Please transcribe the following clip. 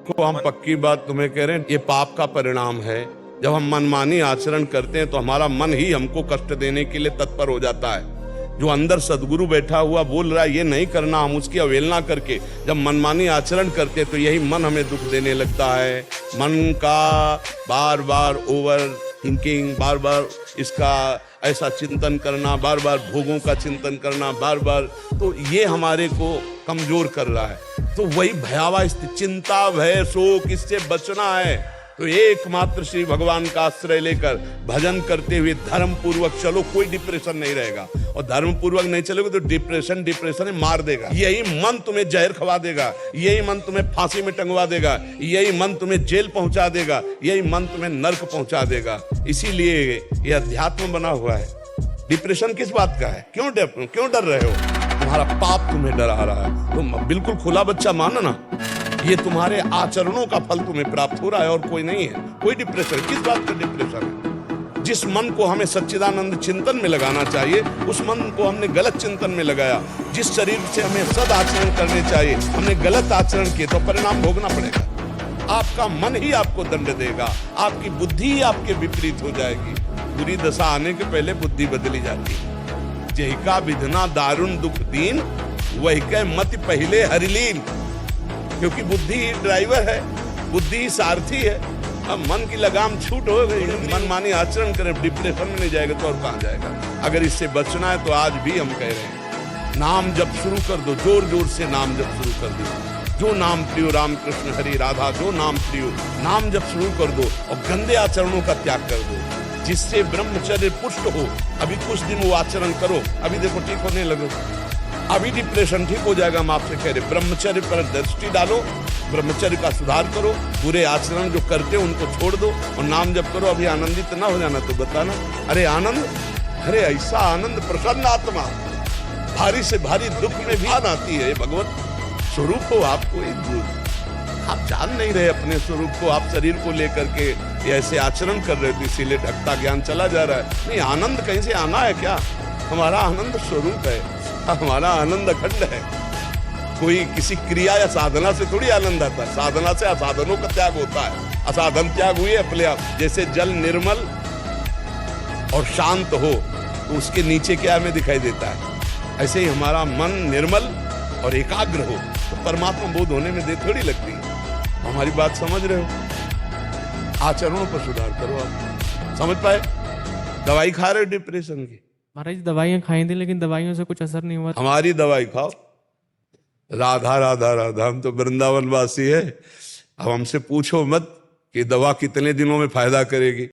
देखो, हम पक्की बात तुम्हें कह रहे हैं, ये पाप का परिणाम है। जब हम मनमानी आचरण करते हैं तो हमारा मन ही हमको कष्ट देने के लिए तत्पर हो जाता है। जो अंदर सदगुरु बैठा हुआ बोल रहा है ये नहीं करना, हम उसकी अवहेलना करके जब मनमानी आचरण करते हैं तो यही मन हमें दुख देने लगता है। मन का बार बार ओवर थिंकिंग, बार बार इसका ऐसा चिंतन करना, बार बार भोगों का चिंतन करना, बार बार, तो ये हमारे को कमजोर कर रहा है। तो वही भयावह स्थिति, चिंता, भय, शोक, इससे बचना है तो एकमात्र श्री भगवान का आश्रय लेकर भजन करते हुए धर्म पूर्वक चलो, कोई डिप्रेशन नहीं रहेगा। और धर्म पूर्वक नहीं चलोगे तो डिप्रेशन मार देगा। यही मन तुम्हें जहर खवा देगा, यही मन तुम्हें फांसी में टंगवा देगा, यही मन तुम्हें जेल पहुंचा देगा, यही मन तुम्हें नर्क पहुंचा देगा। इसीलिए ये अध्यात्म बना हुआ है। डिप्रेशन किस बात का है? क्यों डर रहे हो? तुम्हारा पाप तुम्हें डरा रहा है। तुम बिल्कुल खुला बच्चा मानो ना, ये तुम्हारे आचरणों का फल तुम्हें प्राप्त हो रहा है और कोई नहीं है। कोई डिप्रेशन, किस बात का डिप्रेशन है? जिस मन को हमें सच्चिदानंद चिंतन में लगाना चाहिए उस मन को हमने गलत चिंतन में लगाया। जिस शरीर से हमें सद आचरण करने चाहिए हमने गलत आचरण किए तो परिणाम भोगना पड़ेगा। आपका मन ही आपको दंड देगा, आपकी बुद्धि ही आपके विपरीत हो जाएगी। बुरी दशा आने के पहले बुद्धि बदली जाती है। जही का विधना दारुण दुख दीन, वही का मति पहले हरिलीन। क्योंकि बुद्धि ड्राइवर है, बुद्धि सारथी है। अब मन की लगाम छूट हो गई, मनमानी आचरण करे, डिप्रेशन में नहीं जाएगा तो और कहां जाएगा। अगर इससे बचना है तो आज भी हम कह रहे हैं, नाम जप शुरू कर दो, जोर जोर से नाम जप शुरू कर दो। जो नाम प्रियो राम कृष्ण हरि राधा, जो नाम प्रियो, नाम जप शुरू कर दो और गंदे आचरणों का त्याग कर दो, जिससे ब्रह्मचर्य पुष्ट हो। अभी कुछ दिन वो आचरण करो, अभी देखो ठीक होने लगो, अभी डिप्रेशन ठीक हो जाएगा। हम आपसे कह रहे ब्रह्मचर्य पर दृष्टि डालो, ब्रह्मचर्य का सुधार करो, बुरे आचरण जो करते हो उनको छोड़ दो और नाम जप करो। अभी आनंदित ना हो जाना तो बताना, अरे आनंद, अरे ऐसा आनंद, प्रसन्न आत्मा, भारी से भारी दुख में भी आती है। भगवत स्वरूप हो आपको, आप जान नहीं रहे अपने स्वरूप को। आप शरीर को लेकर के ऐसे आचरण कर रहे थे, इसीलिए ढकता ज्ञान चला जा रहा है। नहीं, आनंद कहीं से आना है क्या? हमारा आनंद स्वरूप है, हमारा आनंद अखंड है। कोई किसी क्रिया या साधना से थोड़ी आनंद आता है, साधना से असाधनों का त्याग होता है। असाधन त्याग हुए अपने आप। जैसे जल निर्मल और शांत हो तो उसके नीचे क्या हमें दिखाई देता है, ऐसे ही हमारा मन निर्मल और एकाग्र हो तो परमात्मा बोध होने में देर थोड़ी लगती है। हमारी बात समझ रहे हो? आचरणों पर सुधार करो। आप समझ पाए? दवाई खा रहे हो डिप्रेशन की? महाराज दवाइयाँ खाई थी लेकिन दवाइयों से कुछ असर नहीं हुआ। हमारी दवाई खाओ, राधा राधा राधा। हम तो वृंदावन वासी है। अब हमसे पूछो मत कि दवा कितने दिनों में फायदा करेगी।